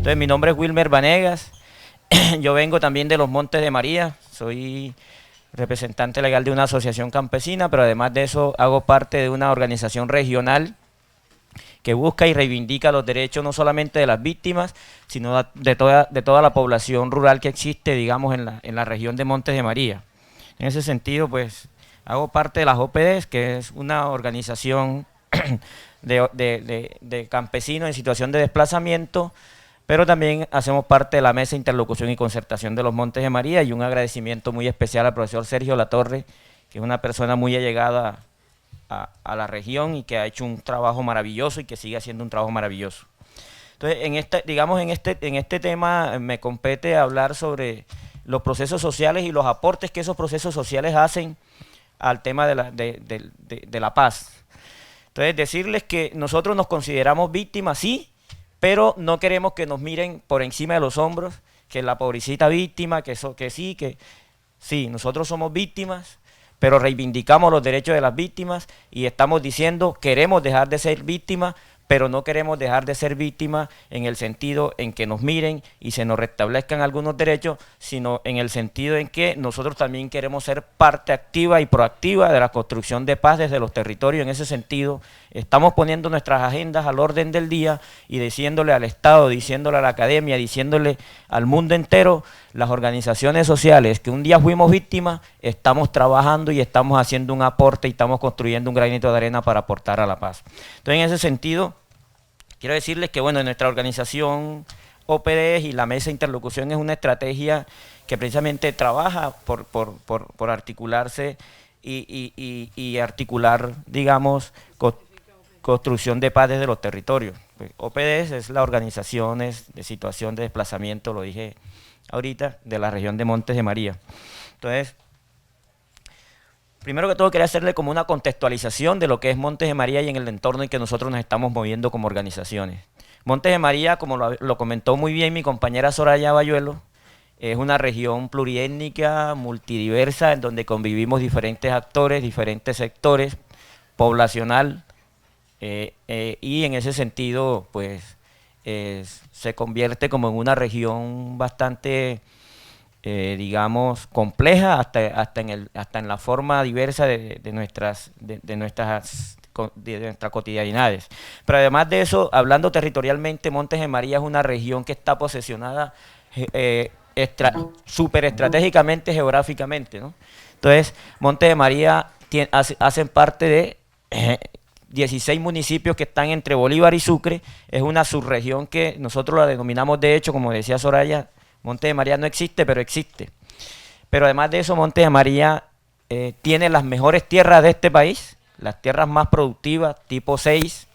Entonces, mi nombre es Wilmer Vanegas. Yo vengo también de los Montes de María. Soy representante legal de una asociación campesina, pero además de eso hago parte de una organización regional que busca y reivindica los derechos no solamente de las víctimas, sino de toda la población rural que existe, digamos, en la región de Montes de María. En ese sentido, pues, hago parte de las OPDs, que es una organización de campesinos en situación de desplazamiento, pero también hacemos parte de la Mesa de Interlocución y Concertación de los Montes de María, y un agradecimiento muy especial al profesor Sergio Latorre, que es una persona muy allegada a la región y que ha hecho un trabajo maravilloso y que sigue haciendo un trabajo maravilloso. Entonces, en este tema me compete hablar sobre los procesos sociales y los aportes que esos procesos sociales hacen al tema de la paz. Entonces, decirles que nosotros nos consideramos víctimas, sí, pero no queremos que nos miren por encima de los hombros, que la pobrecita víctima, que sí, nosotros somos víctimas, pero reivindicamos los derechos de las víctimas y estamos diciendo, queremos dejar de ser víctimas, pero no queremos dejar de ser víctimas en el sentido en que nos miren y se nos restablezcan algunos derechos, sino en el sentido en que nosotros también queremos ser parte activa y proactiva de la construcción de paz desde los territorios. En ese sentido, estamos poniendo nuestras agendas al orden del día y diciéndole al Estado, diciéndole a la academia, diciéndole al mundo entero, las organizaciones sociales que un día fuimos víctimas, estamos trabajando y estamos haciendo un aporte y estamos construyendo un granito de arena para aportar a la paz. Entonces, en ese sentido, quiero decirles que, bueno, nuestra organización OPD y la Mesa de Interlocución es una estrategia que precisamente trabaja por articularse y articular, digamos, construcción de paz desde los territorios. Pues, OPD es la Organización de Situación de Desplazamiento, lo dije ahorita, de la región de Montes de María. Entonces, primero que todo quería hacerle como una contextualización de lo que es Montes de María y en el entorno en que nosotros nos estamos moviendo como organizaciones. Montes de María, como lo comentó muy bien mi compañera Soraya Bayuelo, es una región pluriétnica, multidiversa, en donde convivimos diferentes actores, diferentes sectores, poblacional, y en ese sentido, pues, se convierte como en una región bastante, digamos, compleja hasta en la forma diversa de nuestras cotidianidades. Pero además de eso, hablando territorialmente, Montes de María es una región que está posesionada súper estratégicamente, geográficamente, ¿no? Entonces, Montes de María hacen parte de 16 municipios que están entre Bolívar y Sucre. Es una subregión que nosotros la denominamos, de hecho, como decía Soraya, Montes de María no existe, pero existe. Pero además de eso, Montes de María tiene las mejores tierras de este país, las tierras más productivas, tipo 6,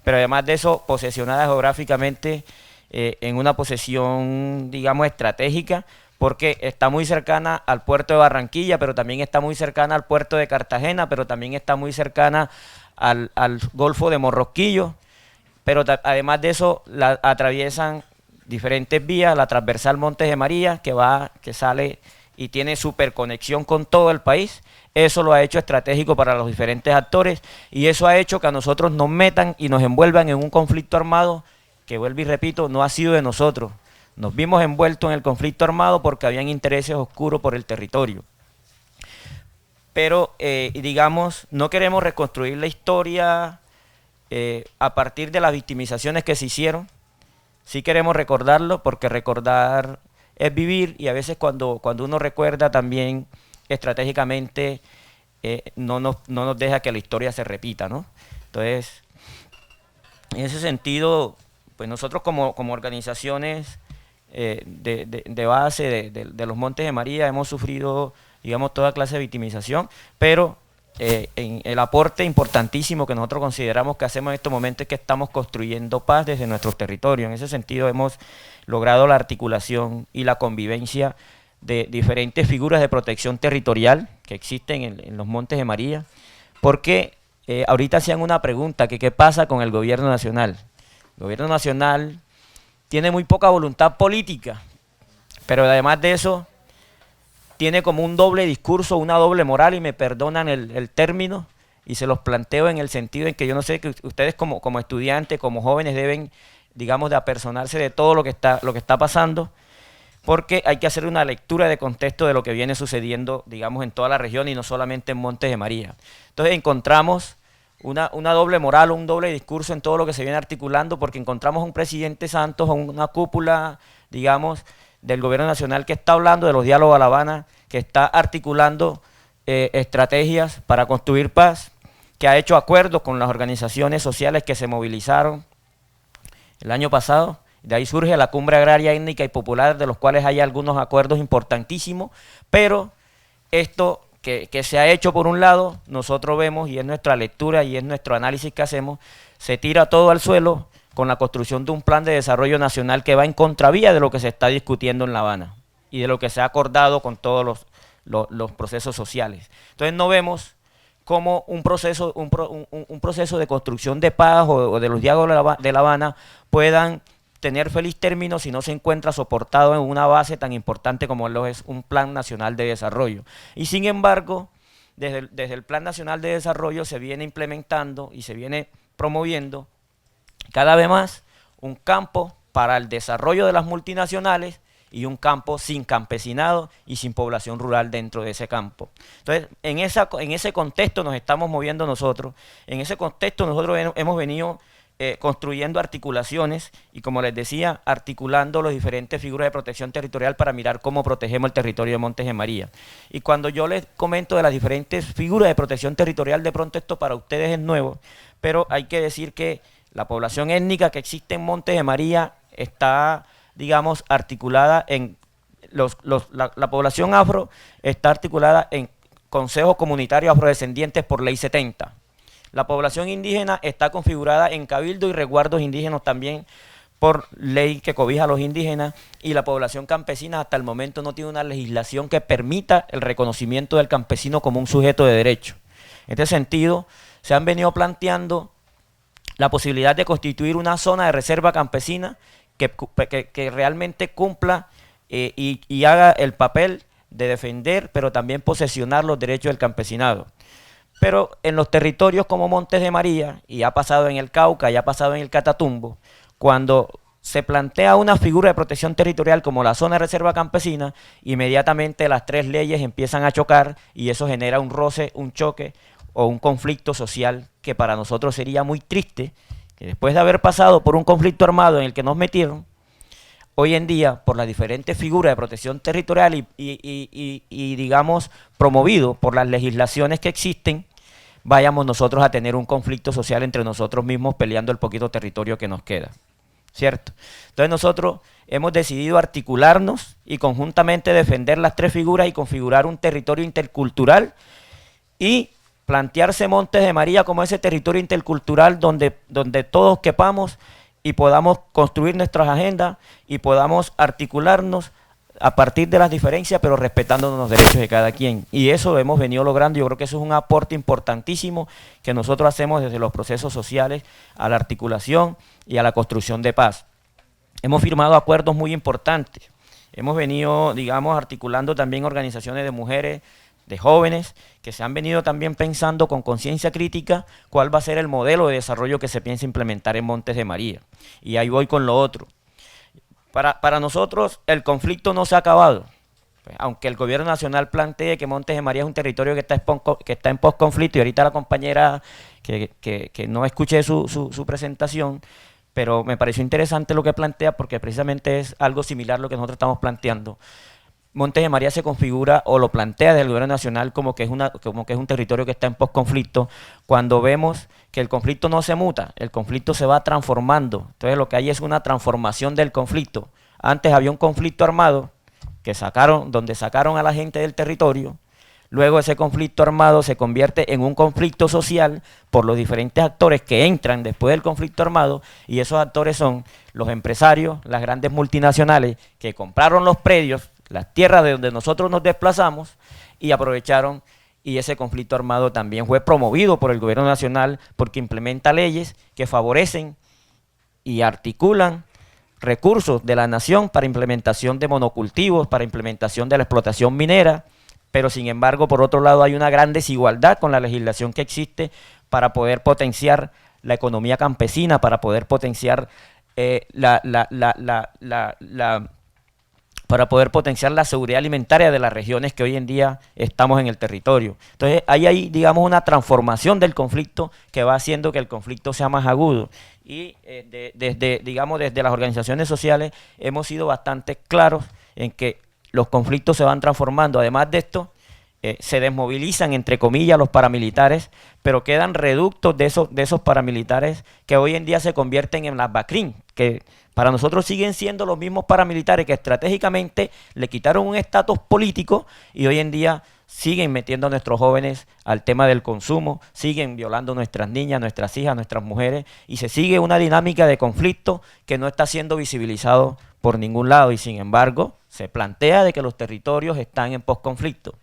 pero además de eso, posesionadas geográficamente en una posesión, digamos, estratégica, porque está muy cercana al puerto de Barranquilla, pero también está muy cercana al puerto de Cartagena, pero también está muy cercana al Golfo de Morrosquillo, pero además de eso la atraviesan diferentes vías, la transversal Montes de María, que sale y tiene superconexión con todo el país. Eso lo ha hecho estratégico para los diferentes actores y eso ha hecho que a nosotros nos metan y nos envuelvan en un conflicto armado que, vuelvo y repito, no ha sido de nosotros. Nos vimos envueltos en el conflicto armado porque habían intereses oscuros por el territorio. Pero, digamos, no queremos reconstruir la historia a partir de las victimizaciones que se hicieron. Sí queremos recordarlo, porque recordar es vivir, y a veces cuando uno recuerda también estratégicamente no nos deja que la historia se repita, ¿no? Entonces, en ese sentido, pues nosotros como organizaciones de base de los Montes de María hemos sufrido, digamos, toda clase de victimización, pero en el aporte importantísimo que nosotros consideramos que hacemos en estos momentos es que estamos construyendo paz desde nuestros territorios. En ese sentido hemos logrado la articulación y la convivencia de diferentes figuras de protección territorial que existen en los Montes de María, porque ahorita hacían una pregunta, que qué pasa con el gobierno nacional. El gobierno nacional tiene muy poca voluntad política, pero además de eso tiene como un doble discurso, una doble moral, y me perdonan el término, y se los planteo en el sentido en que yo no sé, que ustedes como estudiantes, como jóvenes, deben digamos, de apersonarse de todo lo que está pasando, porque hay que hacer una lectura de contexto de lo que viene sucediendo, digamos, en toda la región y no solamente en Montes de María. Entonces encontramos una doble moral, un doble discurso en todo lo que se viene articulando, porque encontramos un presidente Santos, una cúpula, digamos, del gobierno nacional que está hablando de los diálogos a La Habana, que está articulando estrategias para construir paz, que ha hecho acuerdos con las organizaciones sociales que se movilizaron el año pasado. De ahí surge la Cumbre Agraria Étnica y Popular, de los cuales hay algunos acuerdos importantísimos, pero esto que se ha hecho por un lado, nosotros vemos, y es nuestra lectura y es nuestro análisis que hacemos, se tira todo al suelo con la construcción de un plan de desarrollo nacional que va en contravía de lo que se está discutiendo en La Habana y de lo que se ha acordado con todos los procesos sociales. Entonces no vemos cómo un proceso de construcción de paz o de los diálogos de La Habana puedan tener feliz término si no se encuentra soportado en una base tan importante como lo es un Plan Nacional de Desarrollo. Y sin embargo, desde el Plan Nacional de Desarrollo se viene implementando y se viene promoviendo cada vez más un campo para el desarrollo de las multinacionales y un campo sin campesinado y sin población rural dentro de ese campo. Entonces, en ese contexto nos estamos moviendo nosotros, en ese contexto nosotros hemos venido construyendo articulaciones y, como les decía, articulando las diferentes figuras de protección territorial para mirar cómo protegemos el territorio de Montes de María. Y cuando yo les comento de las diferentes figuras de protección territorial, de pronto esto para ustedes es nuevo, pero hay que decir que la población étnica que existe en Montes de María está, digamos, articulada en la población afro está articulada en consejos comunitarios afrodescendientes por ley 70. La población indígena está configurada en cabildo y resguardos indígenas también por ley que cobija a los indígenas, y la población campesina hasta el momento no tiene una legislación que permita el reconocimiento del campesino como un sujeto de derecho. En este sentido, se han venido planteando la posibilidad de constituir una zona de reserva campesina que realmente cumpla y haga el papel de defender, pero también posesionar los derechos del campesinado. Pero en los territorios como Montes de María, y ha pasado en el Cauca, y ha pasado en el Catatumbo, cuando se plantea una figura de protección territorial como la zona de reserva campesina, inmediatamente las tres leyes empiezan a chocar y eso genera un roce, un choque o un conflicto social que para nosotros sería muy triste, que después de haber pasado por un conflicto armado en el que nos metieron, hoy en día, por las diferentes figuras de protección territorial y digamos, promovido por las legislaciones que existen, vayamos nosotros a tener un conflicto social entre nosotros mismos peleando el poquito territorio que nos queda, ¿cierto? Entonces nosotros hemos decidido articularnos y conjuntamente defender las tres figuras y configurar un territorio intercultural y plantearse Montes de María como ese territorio intercultural donde todos quepamos y podamos construir nuestras agendas y podamos articularnos a partir de las diferencias, pero respetando los derechos de cada quien. Y eso lo hemos venido logrando. Yo creo que eso es un aporte importantísimo que nosotros hacemos desde los procesos sociales a la articulación y a la construcción de paz. Hemos firmado acuerdos muy importantes. Hemos venido, digamos, articulando también organizaciones de mujeres, de jóvenes, que se han venido también pensando con conciencia crítica cuál va a ser el modelo de desarrollo que se piensa implementar en Montes de María. Y ahí voy con lo otro. Para nosotros el conflicto no se ha acabado. Aunque el gobierno nacional plantee que Montes de María es un territorio que está en posconflicto, y ahorita la compañera que no escuché su presentación, pero me pareció interesante lo que plantea porque precisamente es algo similar a lo que nosotros estamos planteando. Montes de María se configura o lo plantea desde el gobierno nacional como que es un territorio que está en posconflicto, cuando vemos que el conflicto no se muta, el conflicto se va transformando. Entonces lo que hay es una transformación del conflicto. Antes había un conflicto armado donde sacaron a la gente del territorio. Luego ese conflicto armado se convierte en un conflicto social por los diferentes actores que entran después del conflicto armado, y esos actores son los empresarios, las grandes multinacionales que compraron los predios, las tierras de donde nosotros nos desplazamos y aprovecharon, y ese conflicto armado también fue promovido por el gobierno nacional porque implementa leyes que favorecen y articulan recursos de la nación para implementación de monocultivos, para implementación de la explotación minera, pero sin embargo por otro lado hay una gran desigualdad con la legislación que existe para poder potenciar la economía campesina, para poder potenciar para poder potenciar la seguridad alimentaria de las regiones que hoy en día estamos en el territorio. Entonces, ahí hay, digamos, una transformación del conflicto que va haciendo que el conflicto sea más agudo. Y digamos, desde las organizaciones sociales hemos sido bastante claros en que los conflictos se van transformando. Además de esto, se desmovilizan, entre comillas, los paramilitares, pero quedan reductos de esos paramilitares que hoy en día se convierten en las BACRIM, que para nosotros siguen siendo los mismos paramilitares que estratégicamente le quitaron un estatus político y hoy en día siguen metiendo a nuestros jóvenes al tema del consumo, siguen violando a nuestras niñas, nuestras hijas, nuestras mujeres, y se sigue una dinámica de conflicto que no está siendo visibilizado por ningún lado, y sin embargo se plantea de que los territorios están en posconflicto.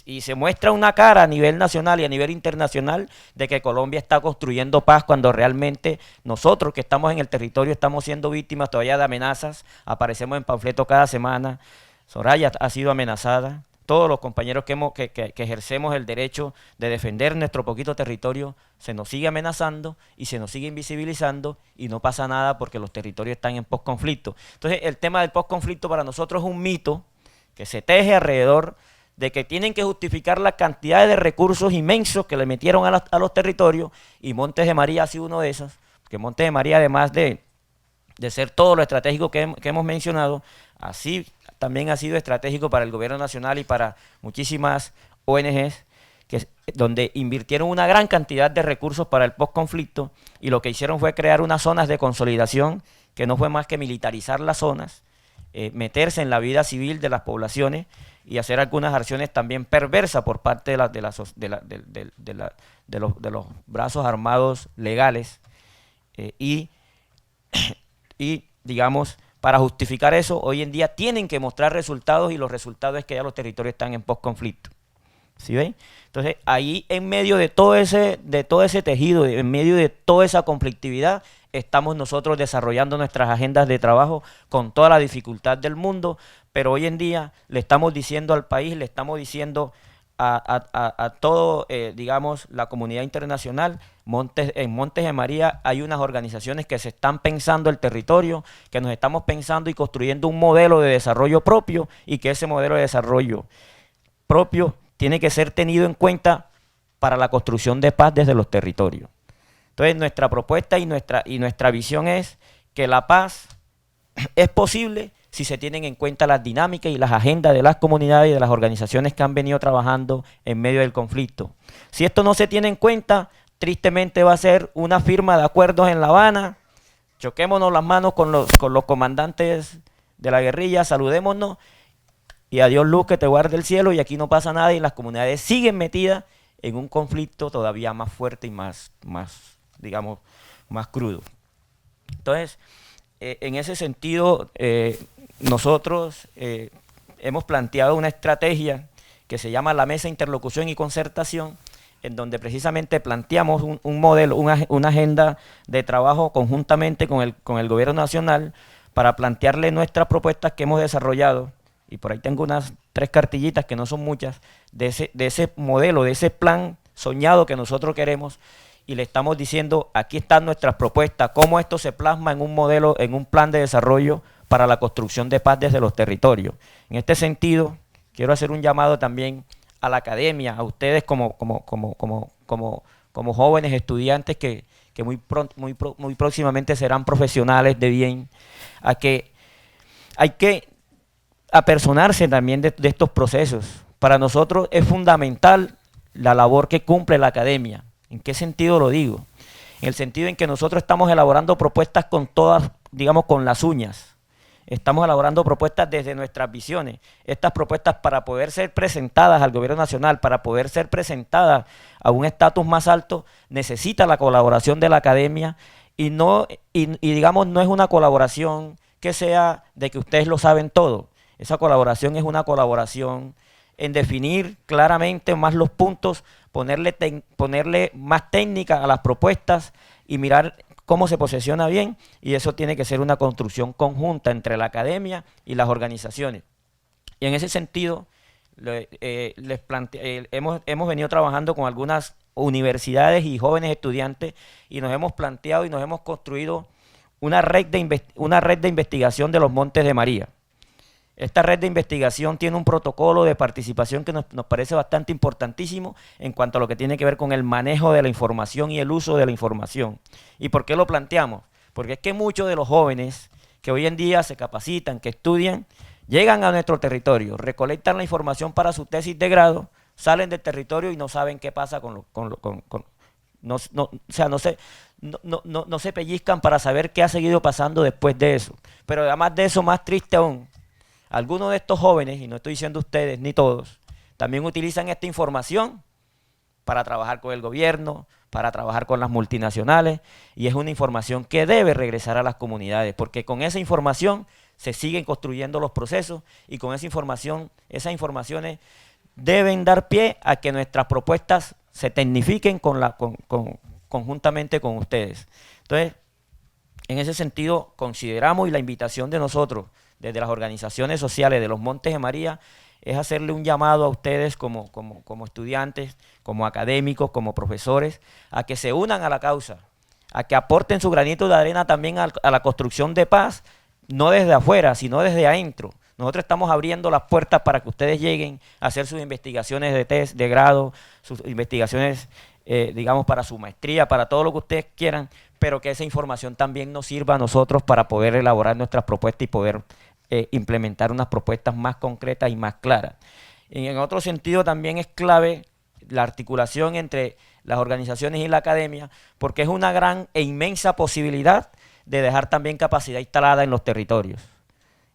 Y se muestra una cara a nivel nacional y a nivel internacional de que Colombia está construyendo paz cuando realmente nosotros que estamos en el territorio estamos siendo víctimas todavía de amenazas. Aparecemos en panfletos cada semana. Soraya ha sido amenazada. Todos los compañeros que ejercemos el derecho de defender nuestro poquito territorio se nos sigue amenazando y se nos sigue invisibilizando y no pasa nada porque los territorios están en posconflicto. Entonces el tema del posconflicto para nosotros es un mito que se teje alrededor de que tienen que justificar la cantidad de recursos inmensos que le metieron a los territorios, y Montes de María ha sido uno de esos, porque Montes de María, además de ser todo lo estratégico que hemos mencionado, así también ha sido estratégico para el gobierno nacional y para muchísimas ONGs, donde invirtieron una gran cantidad de recursos para el postconflicto, y lo que hicieron fue crear unas zonas de consolidación, que no fue más que militarizar las zonas, meterse en la vida civil de las poblaciones y hacer algunas acciones también perversas por parte de los brazos armados legales, y digamos, para justificar eso, hoy en día tienen que mostrar resultados, y los resultados es que ya los territorios están en posconflicto. ¿Sí ven? Entonces, ahí en medio de todo ese tejido, en medio de toda esa conflictividad, estamos nosotros desarrollando nuestras agendas de trabajo con toda la dificultad del mundo, pero hoy en día le estamos diciendo al país, le estamos diciendo a todo, digamos, la comunidad internacional, en Montes de María hay unas organizaciones que se están pensando el territorio, que nos estamos pensando y construyendo un modelo de desarrollo propio, y que ese modelo de desarrollo propio tiene que ser tenido en cuenta para la construcción de paz desde los territorios. Entonces nuestra propuesta y nuestra visión es que la paz es posible si se tienen en cuenta las dinámicas y las agendas de las comunidades y de las organizaciones que han venido trabajando en medio del conflicto. Si esto no se tiene en cuenta, tristemente va a ser una firma de acuerdos en La Habana, choquémonos las manos con los comandantes de la guerrilla, saludémonos, y adiós luz que te guarde el cielo, y aquí no pasa nada, y las comunidades siguen metidas en un conflicto todavía más fuerte y más digamos, más crudo. Entonces, en ese sentido, nosotros hemos planteado una estrategia que se llama la Mesa de Interlocución y Concertación, en donde precisamente planteamos un modelo, una agenda de trabajo conjuntamente con el gobierno nacional para plantearle nuestras propuestas que hemos desarrollado, y por ahí tengo unas 3 cartillitas que no son muchas, de ese modelo, de ese plan soñado que nosotros queremos, y le estamos diciendo, aquí están nuestras propuestas, cómo esto se plasma en un modelo, en un plan de desarrollo para la construcción de paz desde los territorios. En este sentido, quiero hacer un llamado también a la academia, a ustedes como jóvenes estudiantes que muy próximamente serán profesionales de bien, a que hay que apersonarse también de estos procesos. Para nosotros es fundamental la labor que cumple la academia. ¿En qué sentido lo digo? En el sentido en que nosotros estamos elaborando propuestas con todas, digamos, con las uñas. Estamos elaborando propuestas desde nuestras visiones. Estas propuestas, para poder ser presentadas al gobierno nacional, para poder ser presentadas a un estatus más alto, necesita la colaboración de la academia, y digamos, no es una colaboración que sea de que ustedes lo saben todo. Esa colaboración es una colaboración en definir claramente más los puntos, ponerle más técnica a las propuestas y mirar cómo se posiciona bien, y eso tiene que ser una construcción conjunta entre la academia y las organizaciones. Y en ese sentido, hemos venido trabajando con algunas universidades y jóvenes estudiantes, y nos hemos planteado y nos hemos construido una red de investigación de los Montes de María. Esta red de investigación tiene un protocolo de participación que nos parece bastante importantísimo en cuanto a lo que tiene que ver con el manejo de la información y el uso de la información. ¿Y por qué lo planteamos? Porque es que muchos de los jóvenes que hoy en día se capacitan, que estudian, llegan a nuestro territorio, recolectan la información para su tesis de grado, salen del territorio y no saben qué pasa no se pellizcan para saber qué ha seguido pasando después de eso. Pero además de eso, más triste aún, algunos de estos jóvenes, y no estoy diciendo ustedes ni todos, también utilizan esta información para trabajar con el gobierno, para trabajar con las multinacionales, y es una información que debe regresar a las comunidades, porque con esa información se siguen construyendo los procesos, y con esa información, esas informaciones deben dar pie a que nuestras propuestas se tecnifiquen conjuntamente con ustedes. Entonces, en ese sentido, consideramos, y la invitación de nosotros, desde las organizaciones sociales de los Montes de María, es hacerle un llamado a ustedes como estudiantes, como académicos, como profesores, a que se unan a la causa, a que aporten su granito de arena también a la construcción de paz, no desde afuera, sino desde adentro. Nosotros estamos abriendo las puertas para que ustedes lleguen a hacer sus investigaciones de test, de grado, sus investigaciones, digamos, para su maestría, para todo lo que ustedes quieran, pero que esa información también nos sirva a nosotros para poder elaborar nuestras propuestas y poder implementar unas propuestas más concretas y más claras. Y en otro sentido también es clave la articulación entre las organizaciones y la academia, porque es una gran e inmensa posibilidad de dejar también capacidad instalada en los territorios.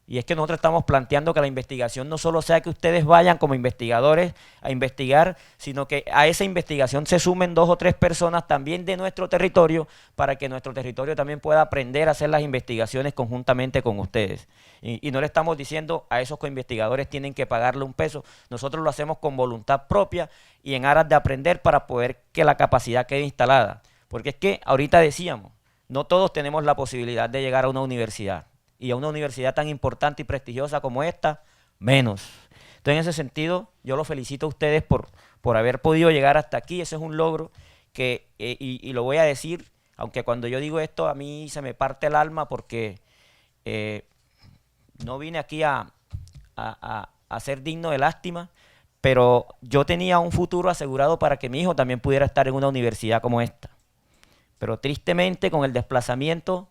Y es que nosotros estamos planteando que la investigación no solo sea que ustedes vayan como investigadores a investigar, sino que a esa investigación se sumen 2 o 3 personas también de nuestro territorio, para que nuestro territorio también pueda aprender a hacer las investigaciones conjuntamente con ustedes. Y no le estamos diciendo a esos coinvestigadores tienen que pagarle un peso, nosotros lo hacemos con voluntad propia y en aras de aprender para poder que la capacidad quede instalada. Porque es que ahorita decíamos, no todos tenemos la posibilidad de llegar a una universidad. Y a una universidad tan importante y prestigiosa como esta, menos. Entonces, en ese sentido, yo los felicito a ustedes por haber podido llegar hasta aquí. Ese es un logro que, y lo voy a decir, aunque cuando yo digo esto a mí se me parte el alma, porque no vine aquí a ser digno de lástima, pero yo tenía un futuro asegurado para que mi hijo también pudiera estar en una universidad como esta. Pero tristemente, con el desplazamiento,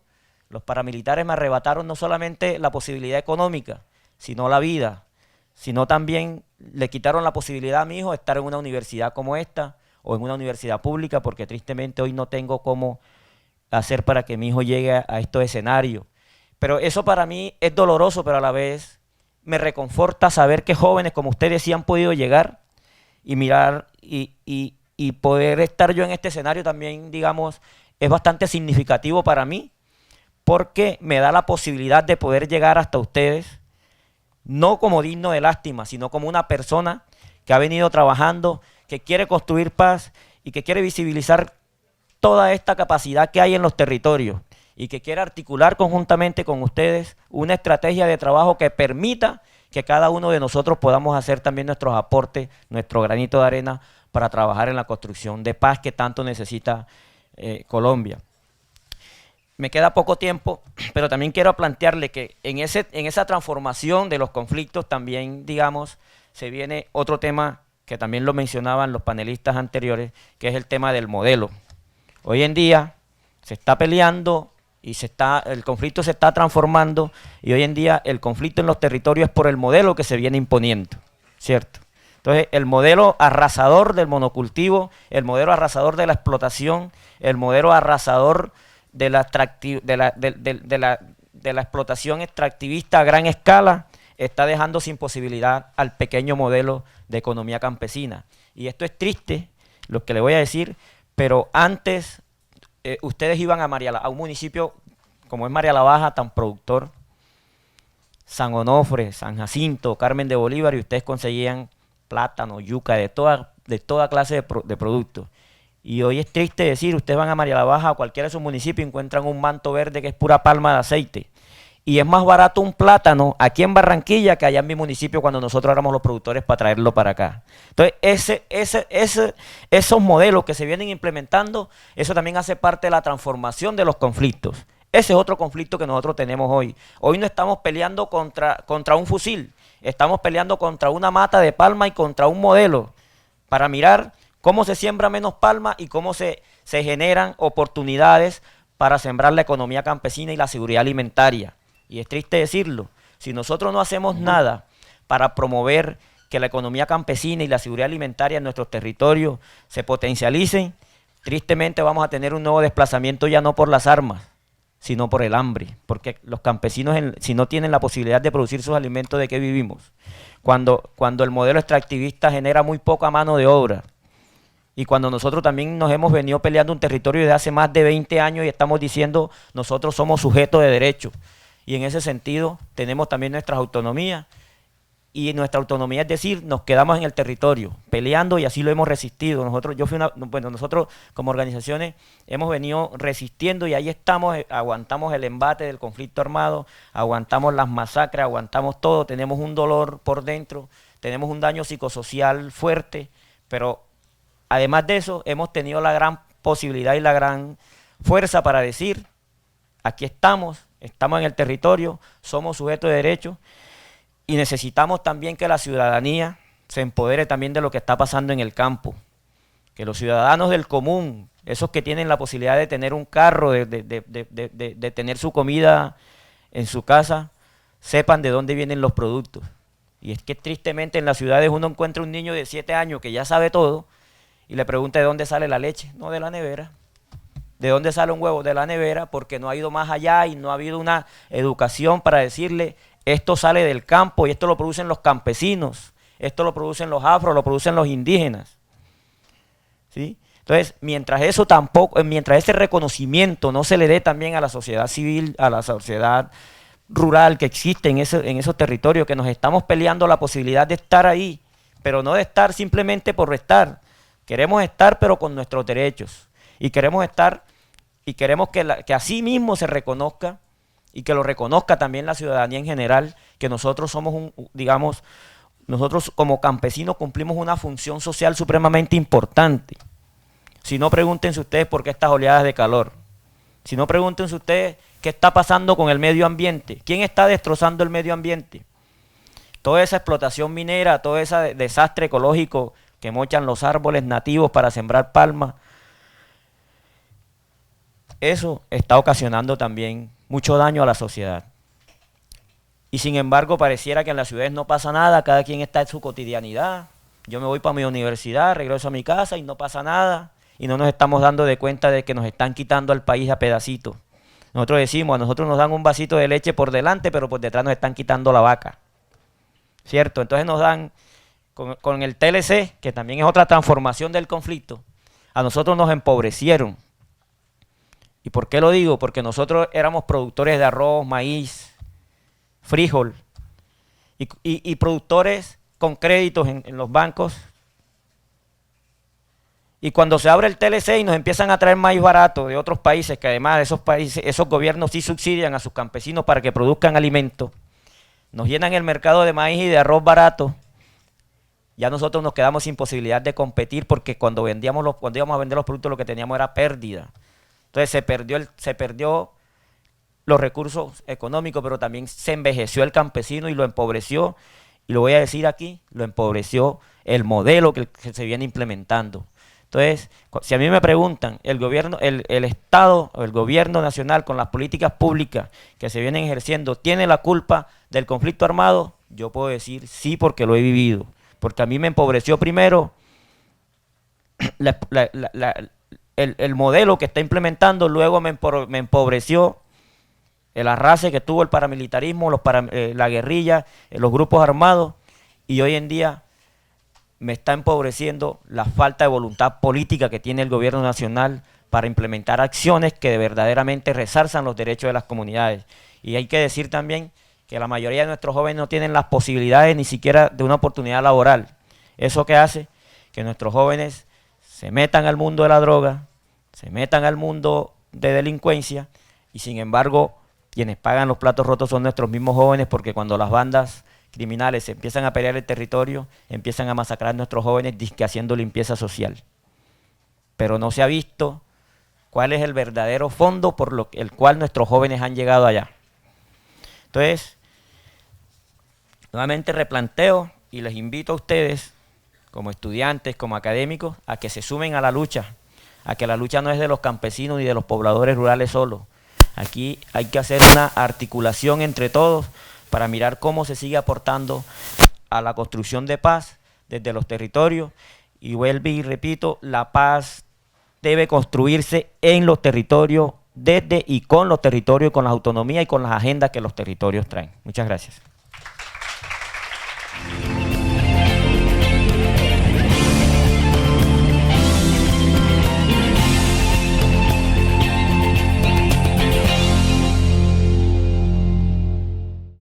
los paramilitares me arrebataron no solamente la posibilidad económica, sino la vida, sino también le quitaron la posibilidad a mi hijo de estar en una universidad como esta o en una universidad pública, porque tristemente hoy no tengo cómo hacer para que mi hijo llegue a estos escenarios. Pero eso para mí es doloroso, pero a la vez me reconforta saber que jóvenes como ustedes sí han podido llegar y mirar y poder estar yo en este escenario también, digamos, es bastante significativo para mí, porque me da la posibilidad de poder llegar hasta ustedes, no como digno de lástima, sino como una persona que ha venido trabajando, que quiere construir paz y que quiere visibilizar toda esta capacidad que hay en los territorios y que quiere articular conjuntamente con ustedes una estrategia de trabajo que permita que cada uno de nosotros podamos hacer también nuestros aportes, nuestro granito de arena para trabajar en la construcción de paz que tanto necesita Colombia. Me queda poco tiempo, pero también quiero plantearle que en esa transformación de los conflictos también, digamos, se viene otro tema que también lo mencionaban los panelistas anteriores, que es el tema del modelo. Hoy en día se está peleando y el conflicto se está transformando, y hoy en día el conflicto en los territorios es por el modelo que se viene imponiendo, ¿cierto? Entonces, el modelo arrasador del monocultivo, el modelo arrasador de la explotación, el modelo arrasador de la explotación extractivista a gran escala, está dejando sin posibilidad al pequeño modelo de economía campesina. Y esto es triste, lo que le voy a decir, pero antes ustedes iban a un municipio como es María la Baja, tan productor, San Onofre, San Jacinto, Carmen de Bolívar, y ustedes conseguían plátano, yuca, de toda clase de productos. Y hoy es triste decir, ustedes van a María la Baja, a cualquiera de esos municipios, encuentran un manto verde que es pura palma de aceite. Y es más barato un plátano aquí en Barranquilla que allá en mi municipio cuando nosotros éramos los productores para traerlo para acá. Entonces, esos modelos que se vienen implementando, eso también hace parte de la transformación de los conflictos. Ese es otro conflicto que nosotros tenemos hoy. Hoy no estamos peleando contra un fusil, estamos peleando contra una mata de palma y contra un modelo para mirar cómo se siembra menos palma y cómo se generan oportunidades para sembrar la economía campesina y la seguridad alimentaria. Y es triste decirlo, si nosotros no hacemos nada para promover que la economía campesina y la seguridad alimentaria en nuestros territorios se potencialicen, tristemente vamos a tener un nuevo desplazamiento ya no por las armas, sino por el hambre, porque los campesinos si no tienen la posibilidad de producir sus alimentos, ¿de qué vivimos? Cuando el modelo extractivista genera muy poca mano de obra, y cuando nosotros también nos hemos venido peleando un territorio desde hace más de 20 años y estamos diciendo nosotros somos sujetos de derecho, y en ese sentido tenemos también nuestras autonomías, y nuestra autonomía es decir, nos quedamos en el territorio peleando y así lo hemos resistido. Nosotros como organizaciones hemos venido resistiendo y ahí estamos, aguantamos el embate del conflicto armado, aguantamos las masacres, aguantamos todo, tenemos un dolor por dentro, tenemos un daño psicosocial fuerte, pero además de eso hemos tenido la gran posibilidad y la gran fuerza para decir, aquí estamos en el territorio, somos sujetos de derecho. Y necesitamos también que la ciudadanía se empodere también de lo que está pasando en el campo. Que los ciudadanos del común, esos que tienen la posibilidad de tener un carro, de tener su comida en su casa, sepan de dónde vienen los productos. Y es que tristemente en las ciudades uno encuentra un niño de 7 años que ya sabe todo y le pregunta de dónde sale la leche. No, de la nevera. ¿De dónde sale un huevo? De la nevera, porque no ha ido más allá y no ha habido una educación para decirle esto sale del campo y esto lo producen los campesinos, esto lo producen los afros, lo producen los indígenas. ¿Sí? Entonces, mientras ese reconocimiento no se le dé también a la sociedad civil, a la sociedad rural que existe en esos territorios, que nos estamos peleando la posibilidad de estar ahí, pero no de estar simplemente por estar. Queremos estar pero con nuestros derechos. Y queremos estar y queremos que así mismo se reconozca y que lo reconozca también la ciudadanía en general, que nosotros somos nosotros como campesinos cumplimos una función social supremamente importante. Si no, pregúntense ustedes por qué estas oleadas de calor. Si no, pregúntense ustedes qué está pasando con el medio ambiente. ¿Quién está destrozando el medio ambiente? Toda esa explotación minera, todo ese desastre ecológico que mochan los árboles nativos para sembrar palma, eso está ocasionando también mucho daño a la sociedad. Y sin embargo pareciera que en las ciudades no pasa nada, cada quien está en su cotidianidad. Yo me voy para mi universidad, regreso a mi casa y no pasa nada. Y no nos estamos dando de cuenta de que nos están quitando al país a pedacitos. Nosotros decimos, a nosotros nos dan un vasito de leche por delante, pero por detrás nos están quitando la vaca. ¿Cierto? Entonces nos dan, con el TLC, que también es otra transformación del conflicto, a nosotros nos empobrecieron. ¿Y por qué lo digo? Porque nosotros éramos productores de arroz, maíz, frijol y productores con créditos en los bancos. Y cuando se abre el TLC y nos empiezan a traer maíz barato de otros países, que además de esos países, esos gobiernos sí subsidian a sus campesinos para que produzcan alimentos, nos llenan el mercado de maíz y de arroz barato, ya nosotros nos quedamos sin posibilidad de competir porque cuando íbamos a vender los productos lo que teníamos era pérdida. Entonces se perdió los recursos económicos, pero también se envejeció el campesino y lo empobreció, y lo voy a decir aquí, lo empobreció el modelo que se viene implementando. Entonces, si a mí me preguntan, el Estado o el gobierno nacional con las políticas públicas que se vienen ejerciendo, ¿tiene la culpa del conflicto armado? Yo puedo decir sí, porque lo he vivido. Porque a mí me empobreció primero el modelo que está implementando, luego me empobreció el arrase que tuvo el paramilitarismo, la guerrilla, los grupos armados, y hoy en día me está empobreciendo la falta de voluntad política que tiene el gobierno nacional para implementar acciones que verdaderamente resalzan los derechos de las comunidades. Y hay que decir también que la mayoría de nuestros jóvenes no tienen las posibilidades ni siquiera de una oportunidad laboral. Eso que hace que nuestros jóvenes se metan al mundo de la droga, se metan al mundo de delincuencia, y sin embargo quienes pagan los platos rotos son nuestros mismos jóvenes, porque cuando las bandas criminales empiezan a pelear el territorio, empiezan a masacrar a nuestros jóvenes, dizque haciendo limpieza social. Pero no se ha visto cuál es el verdadero fondo por el cual nuestros jóvenes han llegado allá. Entonces, nuevamente replanteo y les invito a ustedes, como estudiantes, como académicos, a que se sumen a la lucha, a que la lucha no es de los campesinos ni de los pobladores rurales solos. Aquí hay que hacer una articulación entre todos para mirar cómo se sigue aportando a la construcción de paz desde los territorios. Y vuelvo y repito, la paz debe construirse en los territorios, desde y con los territorios, con las autonomías y con las agendas que los territorios traen. Muchas gracias.